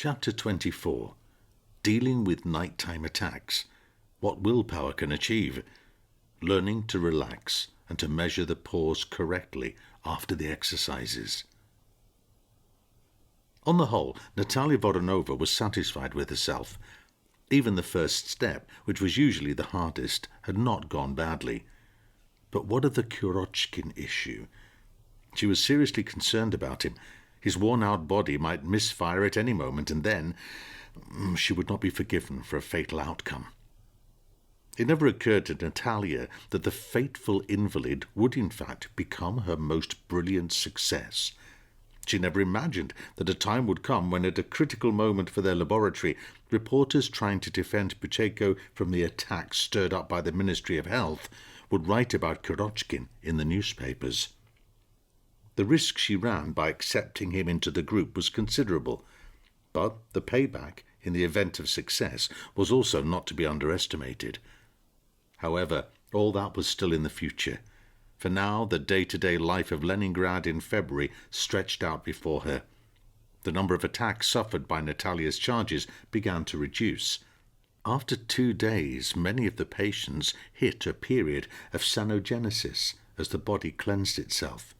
Chapter 24. Dealing with Nighttime Attacks. What Willpower Can Achieve. Learning to relax and to measure the pause correctly after the exercises. On the whole, Natalya Voronova was satisfied with herself. Even the first step, which was usually the hardest, had not gone badly. But what of the Kurochkin issue? She was seriously concerned about him. His worn-out body might misfire at any moment, and then she would not be forgiven for a fatal outcome. It never occurred to Natalya that the fateful invalid would in fact become her most brilliant success. She never imagined that a time would come when, at a critical moment for their laboratory, reporters trying to defend Buteyko from the attack stirred up by the Ministry of Health would write about Kurochkin in the newspapers. The risk she ran by accepting him into the group was considerable, but the payback in the event of success was also not to be underestimated. However, all that was still in the future. For now, the day-to-day life of Leningrad in February stretched out before her. The number of attacks suffered by Natalya's charges began to reduce. After 2 days, many of the patients hit a period of sanogenesis as the body cleansed itself.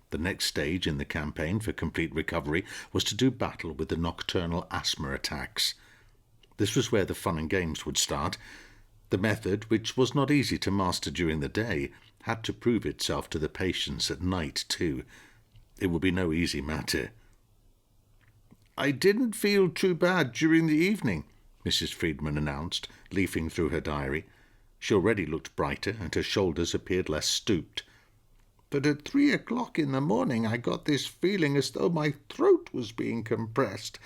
The next stage in the campaign for complete recovery was to do battle with the nocturnal asthma attacks. This was where the fun and games would start. The method, which was not easy to master during the day, had to prove itself to the patients at night too. It would be no easy matter. "I didn't feel too bad during the evening," Mrs. Friedman announced, leafing through her diary. She already looked brighter, and her shoulders appeared less stooped. "But at 3 o'clock in the morning I got this feeling as though my throat was being compressed.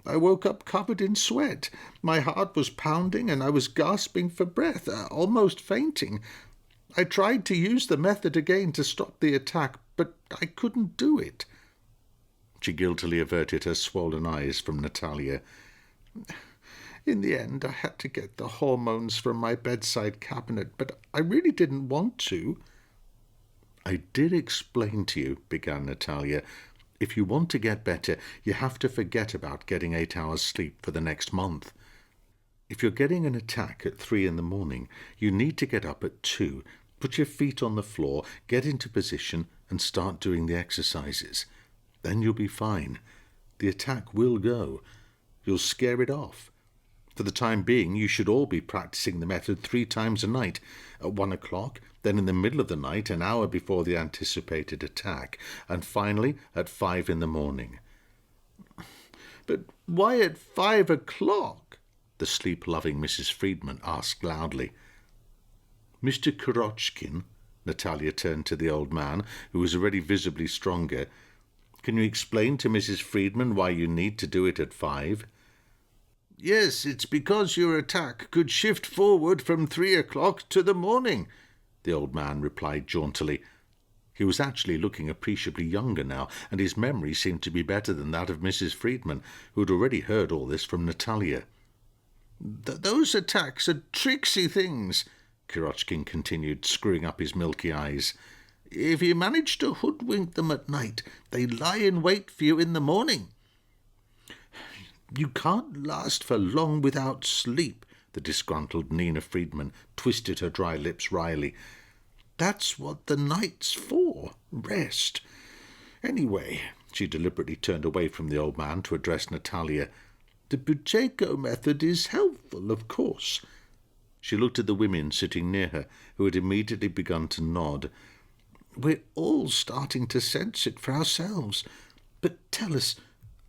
I woke up covered in sweat. My heart was pounding and I was gasping for breath, almost fainting. I tried to use the method again to stop the attack, but I couldn't do it." She guiltily averted her swollen eyes from Natalya. "In the end, I had to get the hormones from my bedside cabinet, but I really didn't want to." "I did explain to you," began Natalya, "if you want to get better, you have to forget about getting 8 hours sleep for the next month. If you're getting an attack at 3 in the morning, you need to get up at 2, put your feet on the floor, get into position, and start doing the exercises. Then you'll be fine. The attack will go. You'll scare it off. For the time being, you should all be practicing the method 3 times a night, at 1 o'clock, then in the middle of the night, an hour before the anticipated attack, and finally at 5 in the morning." "But why at 5 o'clock?" the sleep-loving Mrs. Friedman asked loudly. "Mr. Kurochkin," Natalya turned to the old man, who was already visibly stronger, "can you explain to Mrs. Friedman why you need to do it at 5? "Yes, it's because your attack could shift forward from 3 o'clock to the morning," the old man replied jauntily. He was actually looking appreciably younger now, and his memory seemed to be better than that of Mrs. Friedman, who had already heard all this from Natalya. "Those attacks are tricksy things," Kurochkin continued, screwing up his milky eyes. "If you manage to hoodwink them at night, they lie in wait for you in the morning." "You can't last for long without sleep," the disgruntled Nina Friedman twisted her dry lips wryly. "That's what the night's for, rest. Anyway," she deliberately turned away from the old man to address Natalya, "the Buteyko method is helpful, of course." She looked at the women sitting near her, who had immediately begun to nod. "We're all starting to sense it for ourselves. But tell us,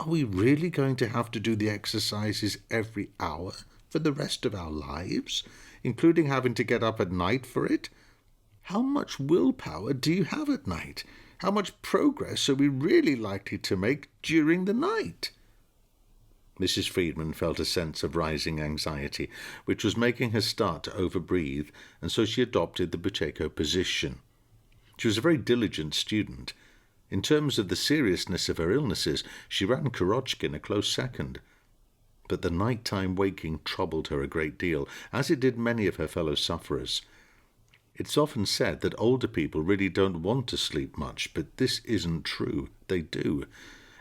are we really going to have to do the exercises every hour for the rest of our lives, including having to get up at night for it? How much willpower do you have at night? How much progress are we really likely to make during the night?" Mrs. Friedman felt a sense of rising anxiety, which was making her start to overbreathe, and so she adopted the Buteyko position. She was a very diligent student. In terms of the seriousness of her illnesses, she ran Kurochkin a close second. But the night-time waking troubled her a great deal, as it did many of her fellow sufferers. It's often said that older people really don't want to sleep much, but this isn't true. They do.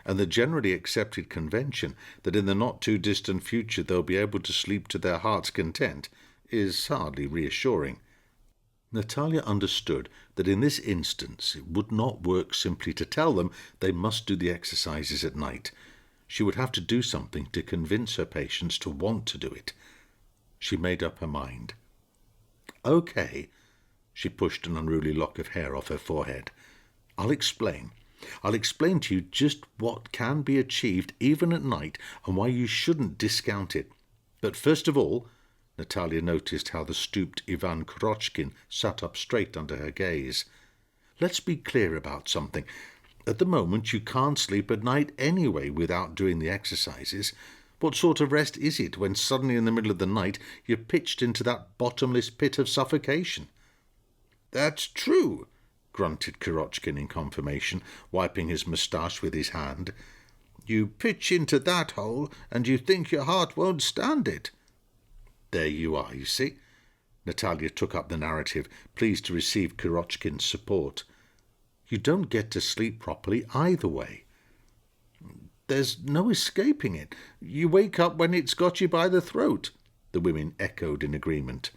and the generally accepted convention that in the not-too-distant future they'll be able to sleep to their heart's content is hardly reassuring. Natalya understood that in this instance it would not work simply to tell them they must do the exercises at night. She would have to do something to convince her patients to want to do it. She made up her mind. "Okay," she pushed an unruly lock of hair off her forehead. I'll explain to you just what can be achieved even at night and why you shouldn't discount it. But first of all," Natalya noticed how the stooped Ivan Kurochkin sat up straight under her gaze, "let's be clear about something. At the moment you can't sleep at night anyway without doing the exercises. What sort of rest is it when suddenly in the middle of the night you're pitched into that bottomless pit of suffocation?" "That's true," grunted Kurochkin in confirmation, wiping his moustache with his hand. "You pitch into that hole and you think your heart won't stand it." "There you are, you see." Natalya took up the narrative, pleased to receive Kurochkin's support. "You don't get to sleep properly either way. There's no escaping it. You wake up when it's got you by the throat," the women echoed in agreement.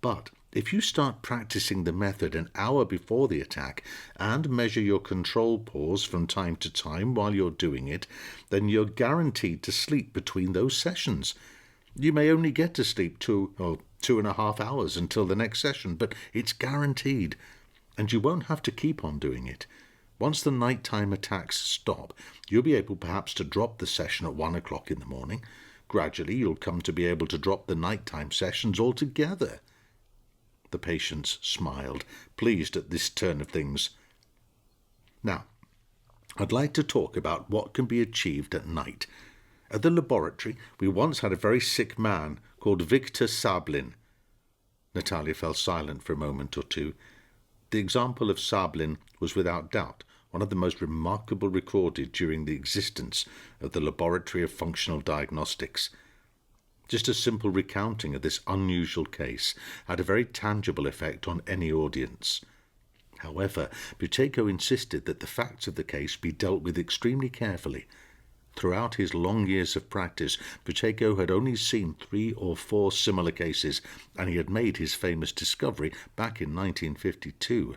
"But if you start practicing the method an hour before the attack and measure your control pause from time to time while you're doing it, then you're guaranteed to sleep between those sessions. You may only get to sleep 2 or 2.5 hours until the next session, but it's guaranteed, and you won't have to keep on doing it. Once the nighttime attacks stop, you'll be able perhaps to drop the session at 1 o'clock in the morning. Gradually you'll come to be able to drop the nighttime sessions altogether." The patients smiled, pleased at this turn of things. "Now, I'd like to talk about what can be achieved at night. At the laboratory, we once had a very sick man called Viktor Sablin." Natalya fell silent for a moment or two. The example of Sablin was without doubt one of the most remarkable recorded during the existence of the Laboratory of Functional Diagnostics. Just a simple recounting of this unusual case had a very tangible effect on any audience. However, Buteyko insisted that the facts of the case be dealt with extremely carefully. Throughout his long years of practice, Buteyko had only seen 3 or 4 similar cases, and he had made his famous discovery back in 1952.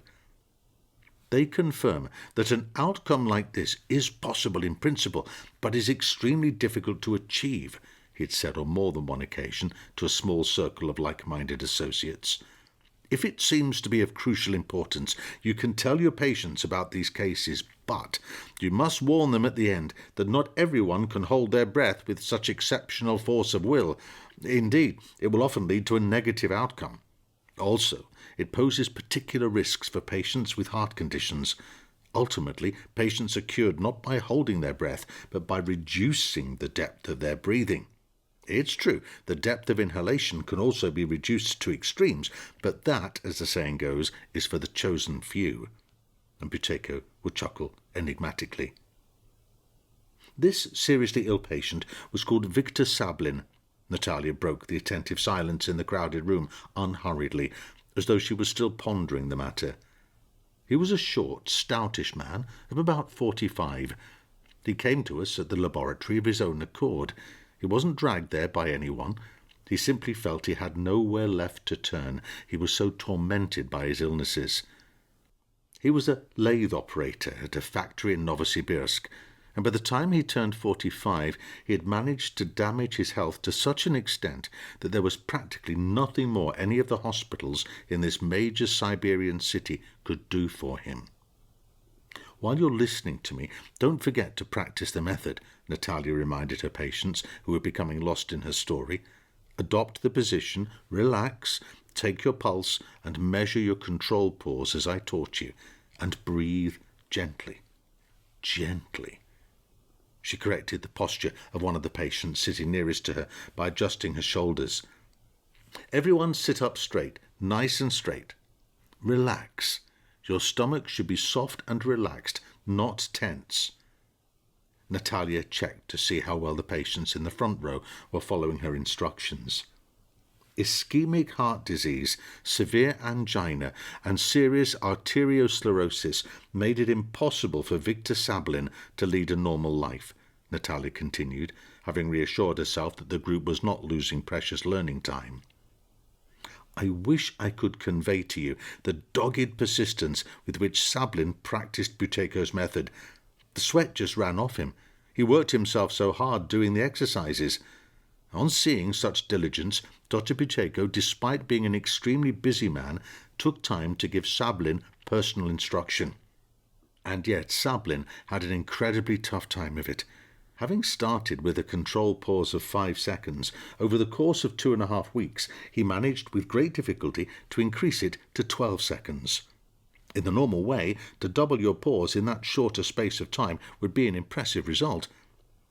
"They confirm that an outcome like this is possible in principle, but is extremely difficult to achieve," he had said on more than one occasion to a small circle of like-minded associates. "If it seems to be of crucial importance, you can tell your patients about these cases, but you must warn them at the end that not everyone can hold their breath with such exceptional force of will. Indeed, it will often lead to a negative outcome. Also, it poses particular risks for patients with heart conditions. Ultimately, patients are cured not by holding their breath, but by reducing the depth of their breathing. It's true, the depth of inhalation can also be reduced to extremes, but that, as the saying goes, is for the chosen few." And Buteyko would chuckle enigmatically. This seriously ill patient was called Viktor Sablin. Natalya broke the attentive silence in the crowded room unhurriedly, as though she was still pondering the matter. He was a short, stoutish man of about 45. He came to us at the laboratory of his own accord. He wasn't dragged there by anyone. He simply felt he had nowhere left to turn. He was so tormented by his illnesses. He was a lathe operator at a factory in Novosibirsk, and by the time he turned 45, he had managed to damage his health to such an extent that there was practically nothing more any of the hospitals in this major Siberian city could do for him. "While you're listening to me, don't forget to practice the method," Natalya reminded her patients, who were becoming lost in her story. "Adopt the position, relax, take your pulse, and measure your control pause as I taught you, and breathe gently. Gently." She corrected the posture of one of the patients sitting nearest to her by adjusting her shoulders. "Everyone sit up straight, nice and straight. Relax. Your stomach should be soft and relaxed, not tense." Natalya checked to see how well the patients in the front row were following her instructions. ischemic heart disease, severe angina, and serious arteriosclerosis made it impossible for Viktor Sablin to lead a normal life, Natalya continued, having reassured herself that the group was not losing precious learning time. I wish I could convey to you the dogged persistence with which Sablin practiced Buteyko's method. The sweat just ran off him. He worked himself so hard doing the exercises. On seeing such diligence, Dr Buteyko, despite being an extremely busy man, took time to give Sablin personal instruction. And yet Sablin had an incredibly tough time of it. Having started with a control pause of 5 seconds, over the course of 2.5 weeks, he managed with great difficulty to increase it to 12 seconds. In the normal way, to double your pause in that shorter space of time would be an impressive result.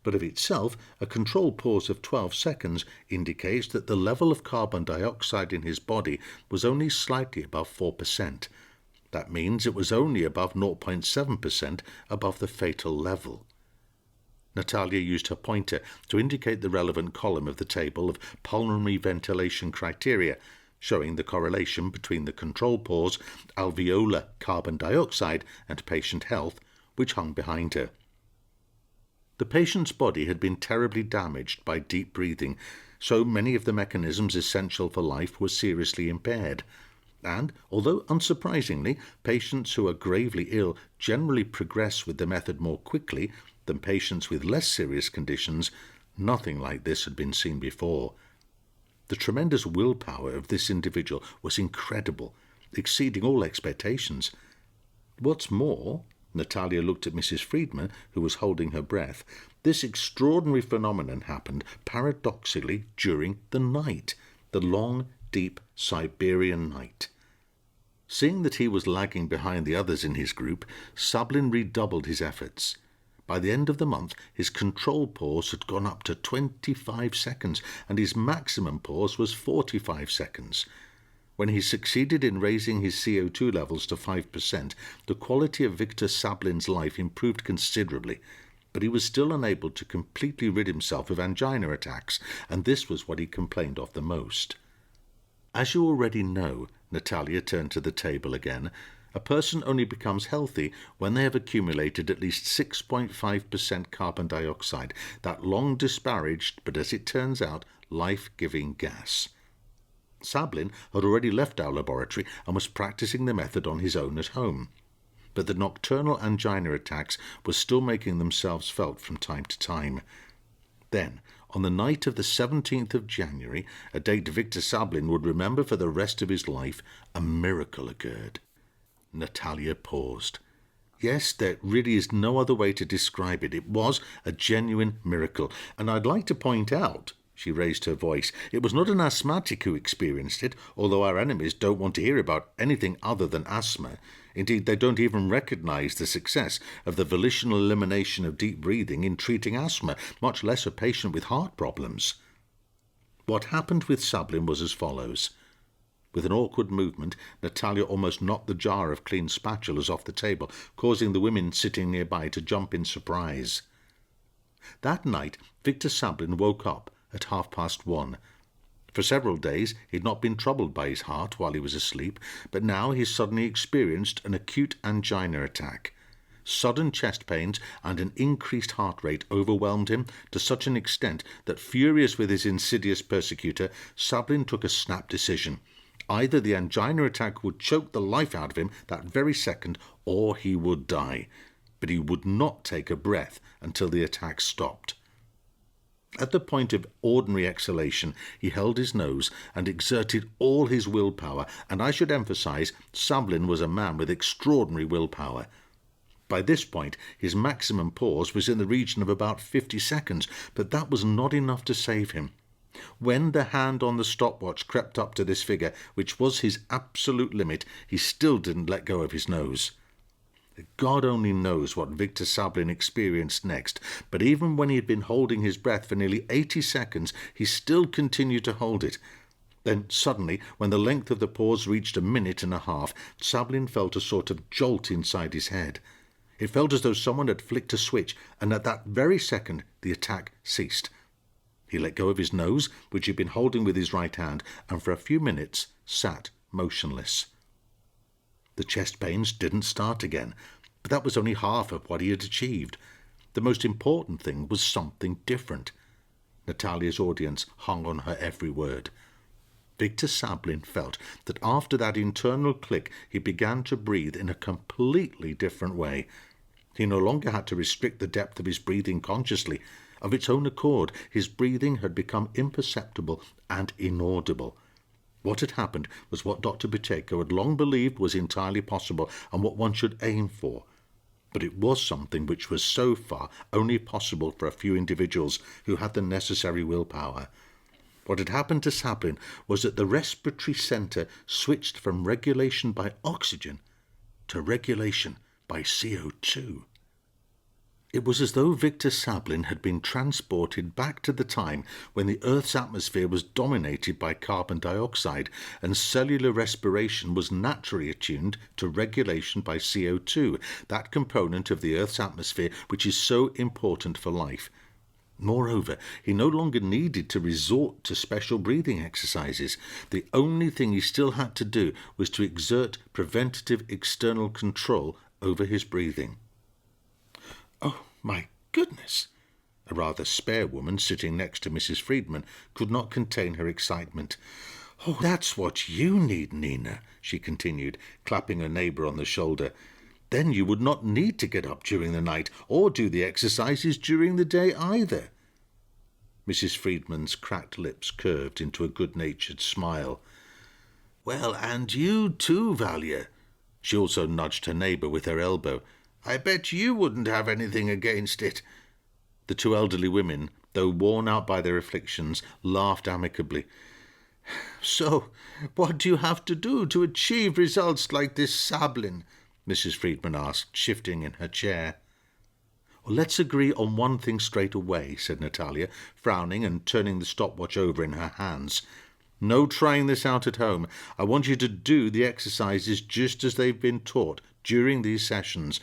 But of itself, a control pause of 12 seconds indicates that the level of carbon dioxide in his body was only slightly above 4%. That means it was only above 0.7% above the fatal level. Natalya used her pointer to indicate the relevant column of the table of pulmonary ventilation criteria, showing the correlation between the control pause, alveolar carbon dioxide, and patient health, which hung behind her. The patient's body had been terribly damaged by deep breathing, so many of the mechanisms essential for life were seriously impaired. And, although unsurprisingly, patients who are gravely ill generally progress with the method more quickly than patients with less serious conditions, nothing like this had been seen before. The tremendous willpower of this individual was incredible, exceeding all expectations. What's more, Natalya looked at Mrs. Friedman, who was holding her breath. This extraordinary phenomenon happened paradoxically during the night, the long, deep Siberian night. Seeing that he was lagging behind the others in his group, Sablin redoubled his efforts. By the end of the month, his control pause had gone up to 25 seconds, and his maximum pause was 45 seconds. When he succeeded in raising his CO2 levels to 5%, the quality of Viktor Sablin's life improved considerably, but he was still unable to completely rid himself of angina attacks, and this was what he complained of the most. As you already know, Natalya turned to the table again, a person only becomes healthy when they have accumulated at least 6.5% carbon dioxide, that long disparaged, but as it turns out, life-giving gas. Sablin had already left our laboratory and was practicing the method on his own at home, but the nocturnal angina attacks were still making themselves felt from time to time. Then, on the night of the 17th of January, a date Viktor Sablin would remember for the rest of his life, a miracle occurred. Natalya paused. Yes, there really is no other way to describe it. It was a genuine miracle, and I'd like to point out, she raised her voice, it was not an asthmatic who experienced it, although our enemies don't want to hear about anything other than asthma. Indeed, they don't even recognize the success of the volitional elimination of deep breathing in treating asthma, much less a patient with heart problems. What happened with Sablin was as follows. With an awkward movement, Natalya almost knocked the jar of clean spatulas off the table, causing the women sitting nearby to jump in surprise. That night, Viktor Sablin woke up at 1:30. For several days he had not been troubled by his heart while he was asleep, but now he suddenly experienced an acute angina attack. Sudden chest pains and an increased heart rate overwhelmed him to such an extent that, furious with his insidious persecutor, Sablin took a snap decision. Either the angina attack would choke the life out of him that very second, or he would die. But he would not take a breath until the attack stopped. At the point of ordinary exhalation, he held his nose and exerted all his willpower, and I should emphasize, Sablin was a man with extraordinary willpower. By this point, his maximum pause was in the region of about 50 seconds, but that was not enough to save him. When the hand on the stopwatch crept up to this figure, which was his absolute limit, he still didn't let go of his nose. God only knows what Viktor Sablin experienced next, but even when he had been holding his breath for nearly 80 seconds, he still continued to hold it. Then suddenly, when the length of the pause reached 1.5 minutes, Sablin felt a sort of jolt inside his head. It felt as though someone had flicked a switch, and at that very second the attack ceased. He let go of his nose, which he'd been holding with his right hand, and for a few minutes sat motionless. The chest pains didn't start again, but that was only half of what he had achieved. The most important thing was something different. Natalya's audience hung on her every word. Viktor Sablin felt that after that internal click he began to breathe in a completely different way. He no longer had to restrict the depth of his breathing consciously. Of its own accord, his breathing had become imperceptible and inaudible. What had happened was what Dr Buteyko had long believed was entirely possible and what one should aim for. But it was something which was so far only possible for a few individuals who had the necessary willpower. What had happened to Sablin was that the respiratory centre switched from regulation by oxygen to regulation by CO2. It was as though Viktor Sablin had been transported back to the time when the Earth's atmosphere was dominated by carbon dioxide and cellular respiration was naturally attuned to regulation by CO2, that component of the Earth's atmosphere which is so important for life. Moreover, he no longer needed to resort to special breathing exercises. The only thing he still had to do was to exert preventative external control over his breathing. "Oh, my goodness!" A rather spare woman sitting next to Mrs. Friedman could not contain her excitement. "Oh, that's what you need, Nina," she continued, clapping her neighbour on the shoulder. "Then you would not need to get up during the night or do the exercises during the day either." Mrs. Friedman's cracked lips curved into a good-natured smile. "Well, and you too, Valya." She also nudged her neighbour with her elbow. "I bet you wouldn't have anything against it." The two elderly women, though worn out by their afflictions, laughed amicably. "So, what do you have to do to achieve results like this, Sablin?" Mrs. Friedman asked, shifting in her chair. "Well, let's agree on one thing straight away," said Natalya, frowning and turning the stopwatch over in her hands. "No trying this out at home. I want you to do the exercises just as they've been taught during these sessions.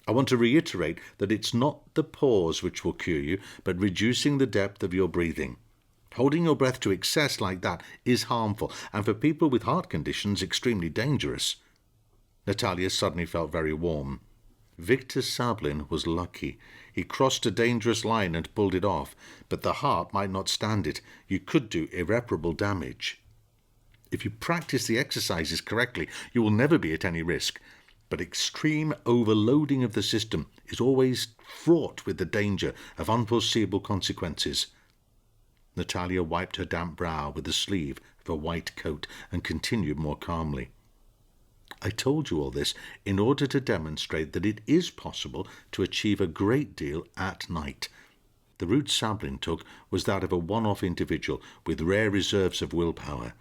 I want to reiterate that it's not the pause which will cure you, but reducing the depth of your breathing. Holding your breath to excess like that is harmful, and for people with heart conditions, extremely dangerous." Natalya suddenly felt very warm. Viktor Sablin was lucky. He crossed a dangerous line and pulled it off, but the heart might not stand it. You could do irreparable damage. If you practice the exercises correctly, you will never be at any risk. But extreme overloading of the system is always fraught with the danger of unforeseeable consequences. Natalya wiped her damp brow with the sleeve of a white coat and continued more calmly. "I told you all this in order to demonstrate that it is possible to achieve a great deal at night. The route Sablin took was that of a one-off individual with rare reserves of willpower.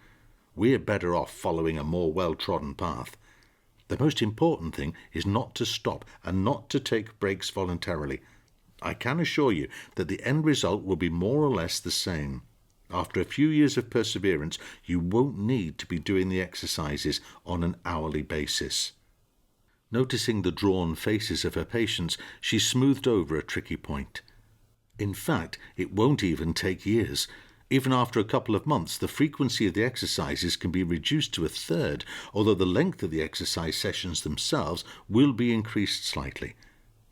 We're better off following a more well-trodden path. The most important thing is not to stop and not to take breaks voluntarily. I can assure you that the end result will be more or less the same. After a few years of perseverance, you won't need to be doing the exercises on an hourly basis." Noticing the drawn faces of her patients, she smoothed over a tricky point. "In fact, it won't even take years. Even after a couple of months, the frequency of the exercises can be reduced to a third, although the length of the exercise sessions themselves will be increased slightly.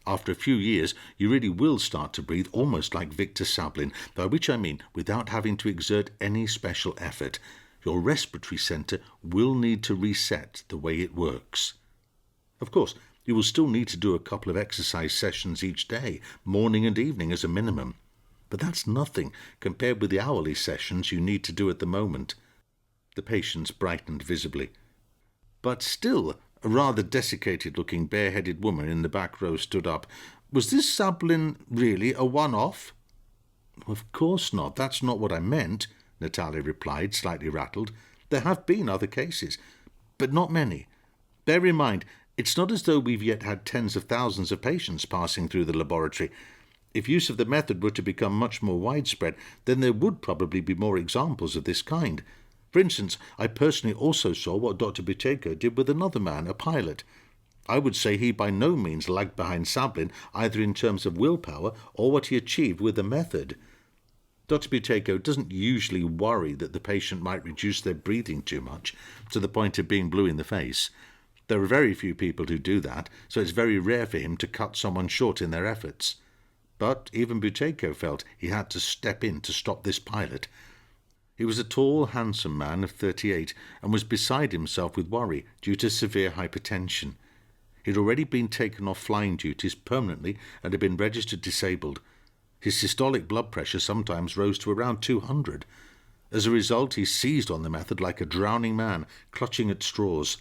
After a few years, you really will start to breathe almost like Viktor Sablin, by which I mean without having to exert any special effort. Your respiratory centre will need to reset the way it works. Of course, you will still need to do a couple of exercise sessions each day, morning and evening as a minimum. But that's nothing compared with the hourly sessions you need to do at the moment." The patients brightened visibly. "But still," a rather desiccated-looking bare-headed woman in the back row stood up. "Was this Sablin really a one-off?" "Of course not. That's not what I meant," Natalya replied, slightly rattled. "There have been other cases, but not many. Bear in mind, it's not as though we've yet had tens of thousands of patients passing through the laboratory. If use of the method were to become much more widespread, then there would probably be more examples of this kind. For instance, I personally also saw what Dr Buteyko did with another man, a pilot. I would say he by no means lagged behind Sablin, either in terms of willpower or what he achieved with the method." Dr Buteyko doesn't usually worry that the patient might reduce their breathing too much, to the point of being blue in the face. There are very few people who do that, so it's very rare for him to cut someone short in their efforts. But even Buteyko felt he had to step in to stop this pilot. He was a tall, handsome man of 38 and was beside himself with worry due to severe hypertension. He'd already been taken off flying duties permanently and had been registered disabled. His systolic blood pressure sometimes rose to around 200. As a result, he seized on the method like a drowning man, clutching at straws.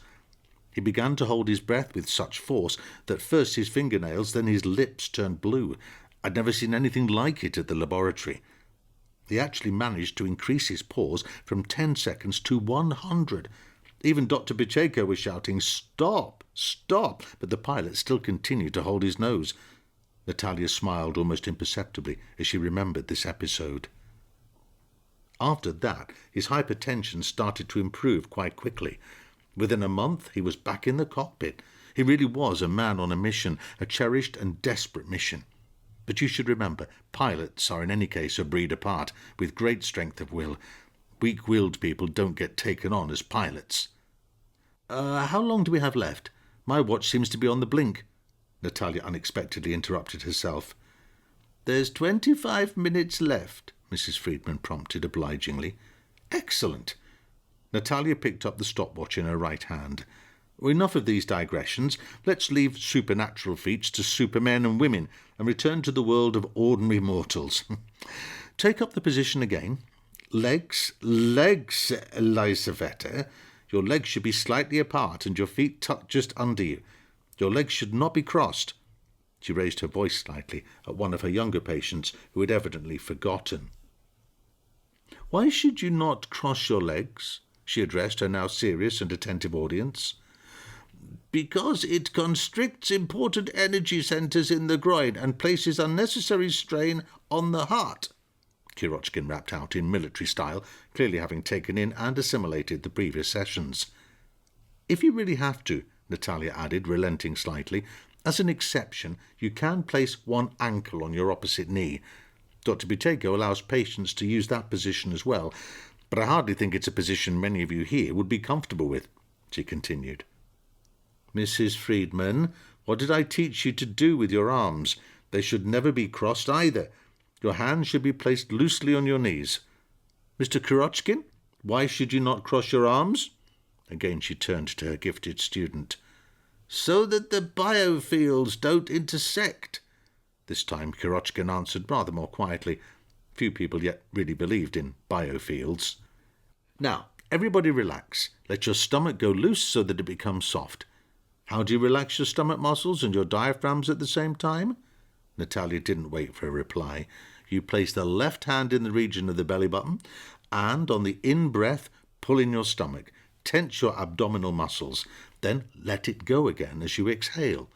He began to hold his breath with such force that first his fingernails, then his lips turned blue. I'd never seen anything like it at the laboratory. He actually managed to increase his pause from 10 seconds to 100. Even Dr Buteyko was shouting, "Stop! Stop!" but the pilot still continued to hold his nose. Natalya smiled almost imperceptibly as she remembered this episode. After that, his hypertension started to improve quite quickly. Within a month, he was back in the cockpit. He really was a man on a mission, a cherished and desperate mission. But you should remember, pilots are in any case a breed apart, with great strength of will. Weak-willed people don't get taken on as pilots. How long do we have left? My watch seems to be on the blink. Natalya unexpectedly interrupted herself. "There's 25 minutes left," Mrs. Friedman prompted obligingly. "Excellent." Natalya picked up the stopwatch in her right hand. "Enough of these digressions. Let's leave supernatural feats to supermen and women and return to the world of ordinary mortals. Take up the position again. Legs, Elisaveta. Your legs should be slightly apart and your feet tucked just under you. Your legs should not be crossed." She raised her voice slightly at one of her younger patients who had evidently forgotten. "Why should you not cross your legs?" she addressed her now serious and attentive audience. "Because it constricts important energy centres in the groin and places unnecessary strain on the heart," Kirochkin rapped out in military style, clearly having taken in and assimilated the previous sessions. "If you really have to," Natalya added, relenting slightly, "as an exception, you can place one ankle on your opposite knee. Dr Buteyko allows patients to use that position as well, but I hardly think it's a position many of you here would be comfortable with," she continued. "Mrs. Friedman, what did I teach you to do with your arms? They should never be crossed either. Your hands should be placed loosely on your knees. Mr. Kirochkin, why should you not cross your arms?" Again she turned to her gifted student. "So that the biofields don't intersect." This time Kirochkin answered rather more quietly. Few people yet really believed in biofields. "Now, everybody relax. Let your stomach go loose so that it becomes soft. How do you relax your stomach muscles and your diaphragms at the same time?" Natalya didn't wait for a reply. "You place the left hand in the region of the belly button, and on the in-breath, pull in your stomach. Tense your abdominal muscles. Then let it go again as you exhale.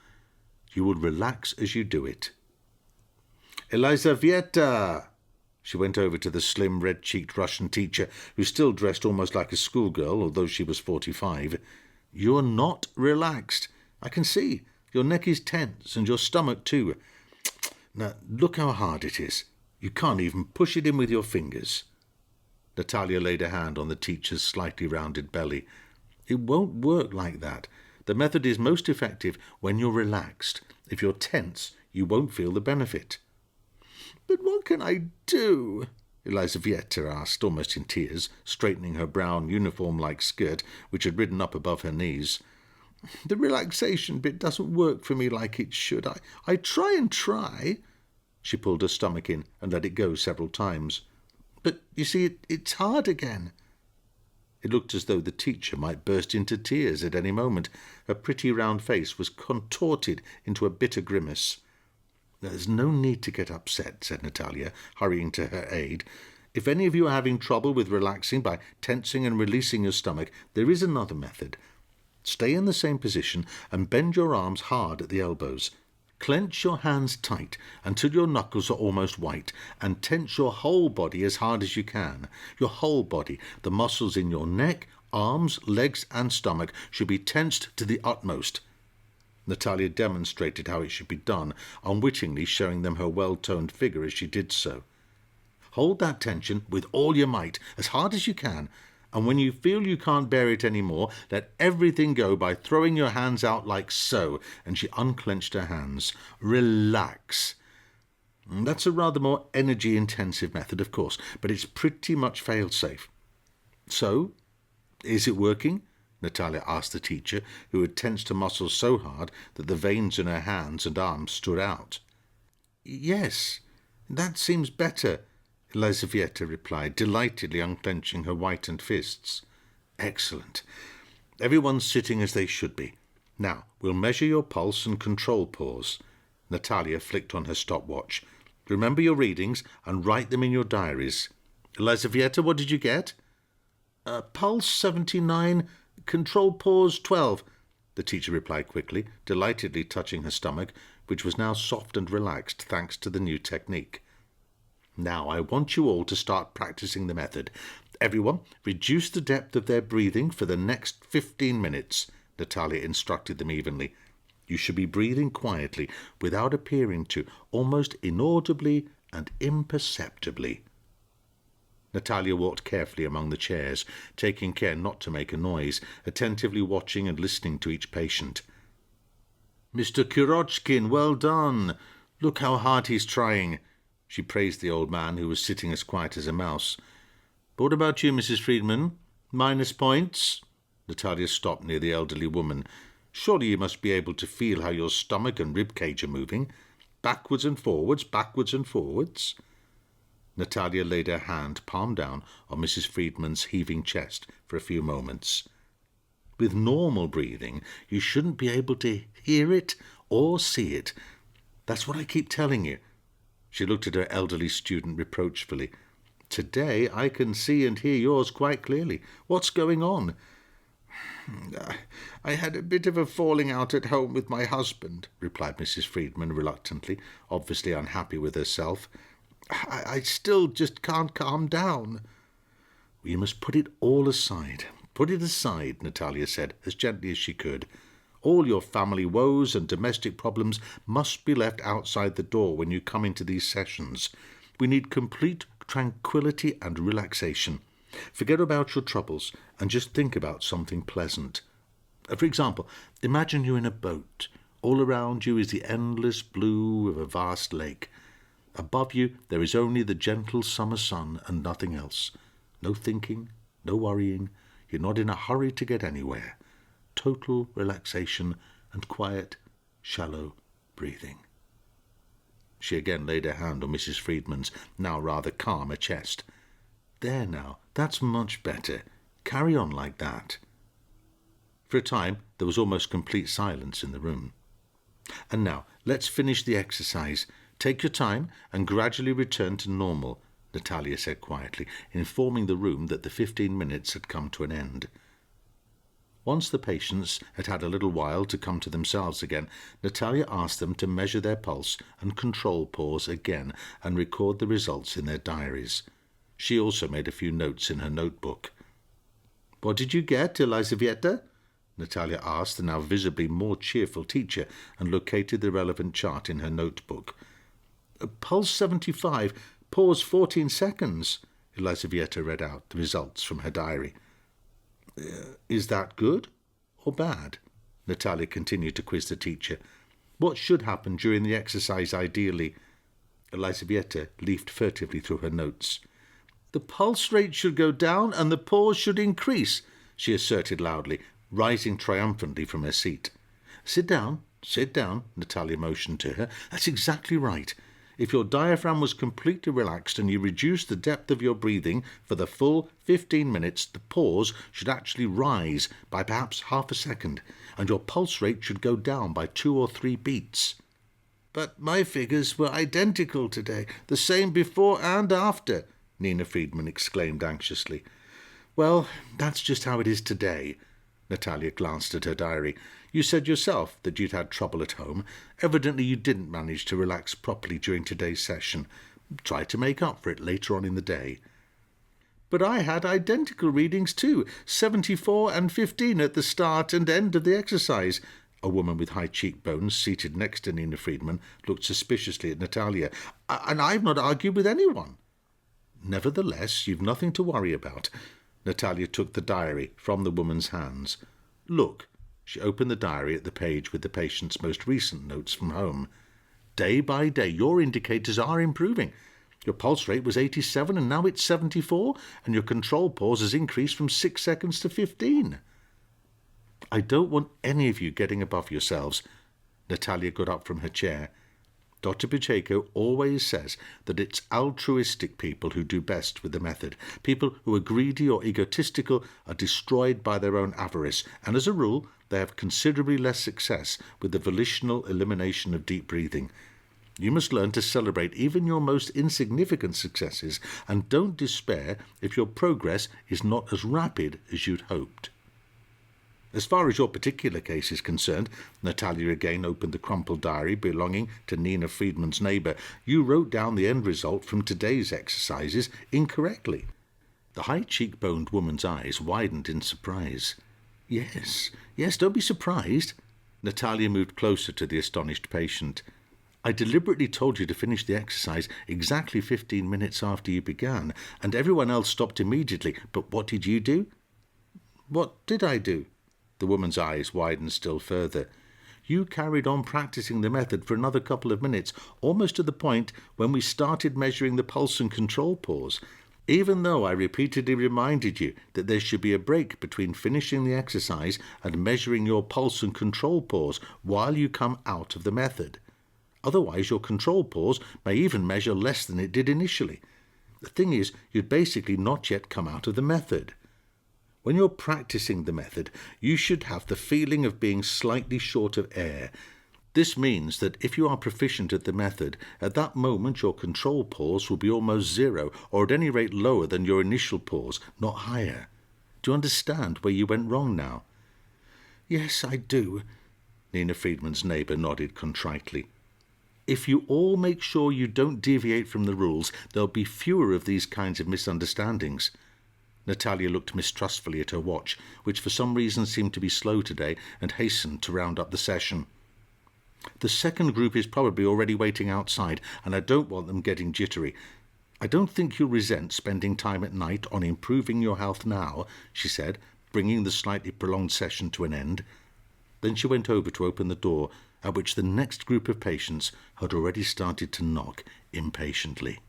You will relax as you do it." "Elisaveta!" She went over to the slim, red-cheeked Russian teacher, who still dressed almost like a schoolgirl, although she was 45. "You're not relaxed. I can see. Your neck is tense, and your stomach too. Now, look how hard it is. You can't even push it in with your fingers." Natalya laid a hand on the teacher's slightly rounded belly. "It won't work like that. The method is most effective when you're relaxed. If you're tense, you won't feel the benefit." "But what can I do?" Elisaveta asked, almost in tears, straightening her brown uniform-like skirt, which had ridden up above her knees. "The relaxation bit doesn't work for me like it should. I try and try." She pulled her stomach in and let it go several times. "But, you see, it's hard again." It looked as though the teacher might burst into tears at any moment. Her pretty round face was contorted into a bitter grimace. "There's no need to get upset," said Natalya, hurrying to her aid. "If any of you are having trouble with relaxing by tensing and releasing your stomach, there is another method. Stay in the same position and bend your arms hard at the elbows. Clench your hands tight until your knuckles are almost white, and tense your whole body as hard as you can. Your whole body, the muscles in your neck, arms, legs, and stomach should be tensed to the utmost." Natalya demonstrated how it should be done, unwittingly showing them her well-toned figure as she did so. Hold that tension with all your might, as hard as you can, and when you feel you can't bear it any more, let everything go by throwing your hands out like so. And she unclenched her hands. Relax. That's a rather more energy-intensive method, of course, but it's pretty much fail-safe. So, is it working? Natalya asked the teacher, who had tensed her muscles so hard that the veins in her hands and arms stood out. Yes, that seems better, Elizaveta replied, delightedly unclenching her whitened fists. Excellent. Everyone's sitting as they should be. Now, we'll measure your pulse and control pause. Natalya flicked on her stopwatch. Remember your readings and write them in your diaries. Elizaveta, what did you get? Pulse 79, control pause 12, the teacher replied quickly, delightedly touching her stomach, which was now soft and relaxed thanks to the new technique. Now, I want you all to start practicing the method. Everyone, reduce the depth of their breathing for the next 15 minutes, Natalya instructed them evenly. You should be breathing quietly, without appearing to, almost inaudibly and imperceptibly. Natalya walked carefully among the chairs, taking care not to make a noise, attentively watching and listening to each patient. Mr. Kurochkin, well done. Look how hard he's trying. She praised the old man, who was sitting as quiet as a mouse. But what about you, Mrs. Friedman? Minus points? Natalya stopped near the elderly woman. Surely you must be able to feel how your stomach and rib cage are moving. Backwards and forwards, backwards and forwards. Natalya laid her hand, palm down, on Mrs. Friedman's heaving chest for a few moments. With normal breathing, you shouldn't be able to hear it or see it. That's what I keep telling you. She looked at her elderly student reproachfully. Today I can see and hear yours quite clearly. What's going on? I had a bit of a falling out at home with my husband, replied Mrs. Friedman reluctantly, obviously unhappy with herself. I still just can't calm down. You must put it all aside. Put it aside, Natalya said, as gently as she could. All your family woes and domestic problems must be left outside the door when you come into these sessions. We need complete tranquility and relaxation. Forget about your troubles and just think about something pleasant. For example, imagine you're in a boat. All around you is the endless blue of a vast lake. Above you there is only the gentle summer sun and nothing else. No thinking, no worrying. You're not in a hurry to get anywhere. Total relaxation and quiet, shallow breathing. She again laid her hand on Mrs. Friedman's now rather calmer chest. There now, that's much better. Carry on like that. For a time there was almost complete silence in the room. And now, let's finish the exercise. Take your time and gradually return to normal, Natalya said quietly, informing the room that the 15 minutes had come to an end. Once the patients had had a little while to come to themselves again, Natalya asked them to measure their pulse and control pause again and record the results in their diaries. She also made a few notes in her notebook. What did you get, Elizaveta? Natalya asked the now visibly more cheerful teacher and located the relevant chart in her notebook. Pulse 75, pause 14 seconds, Elizaveta read out the results from her diary. Is that good or bad? Natalya continued to quiz the teacher. What should happen during the exercise ideally? Elizaveta leafed furtively through her notes. The pulse rate should go down and the pause should increase, she asserted loudly, rising triumphantly from her seat. Sit down, Natalya motioned to her. That's exactly right. If your diaphragm was completely relaxed and you reduced the depth of your breathing for the full 15 minutes, the pause should actually rise by perhaps half a second, and your pulse rate should go down by 2 or 3 beats. But my figures were identical today, the same before and after, Nina Friedman exclaimed anxiously. Well, that's just how it is today. Natalya glanced at her diary. You said yourself that you'd had trouble at home. Evidently you didn't manage to relax properly during today's session. Try to make up for it later on in the day. But I had identical readings too, 74 and 15 at the start and end of the exercise. A woman with high cheekbones, seated next to Nina Friedman, looked suspiciously at Natalya. And I've not argued with anyone. Nevertheless, you've nothing to worry about. Natalya took the diary from the woman's hands. Look. She opened the diary at the page with the patient's most recent notes from home. Day by day, your indicators are improving. Your pulse rate was 87 and now it's 74, and your control pause has increased from 6 seconds to 15. I don't want any of you getting above yourselves. Natalya got up from her chair. Dr Buteyko always says that it's altruistic people who do best with the method. People who are greedy or egotistical are destroyed by their own avarice, and as a rule, they have considerably less success with the volitional elimination of deep breathing. You must learn to celebrate even your most insignificant successes, and don't despair if your progress is not as rapid as you'd hoped. As far as your particular case is concerned, Natalya again opened the crumpled diary belonging to Nina Friedman's neighbour. You wrote down the end result from today's exercises incorrectly. The high-cheekboned woman's eyes widened in surprise. Yes, don't be surprised. Natalya moved closer to the astonished patient. I deliberately told you to finish the exercise exactly 15 minutes after you began, and everyone else stopped immediately. But what did you do? What did I do? The woman's eyes widened still further. You carried on practicing the method for another couple of minutes, almost to the point when we started measuring the pulse and control pause, even though I repeatedly reminded you that there should be a break between finishing the exercise and measuring your pulse and control pause while you come out of the method. Otherwise, your control pause may even measure less than it did initially. The thing is, you'd basically not yet come out of the method. When you're practicing the method, you should have the feeling of being slightly short of air. This means that if you are proficient at the method, at that moment your control pause will be almost zero, or at any rate lower than your initial pause, not higher. Do you understand where you went wrong now? Yes, I do. Nina Friedman's neighbour nodded contritely. If you all make sure you don't deviate from the rules, there'll be fewer of these kinds of misunderstandings. Natalya looked mistrustfully at her watch, which for some reason seemed to be slow today, and hastened to round up the session. The second group is probably already waiting outside, and I don't want them getting jittery. I don't think you'll resent spending time at night on improving your health now, she said, bringing the slightly prolonged session to an end. Then she went over to open the door, at which the next group of patients had already started to knock impatiently.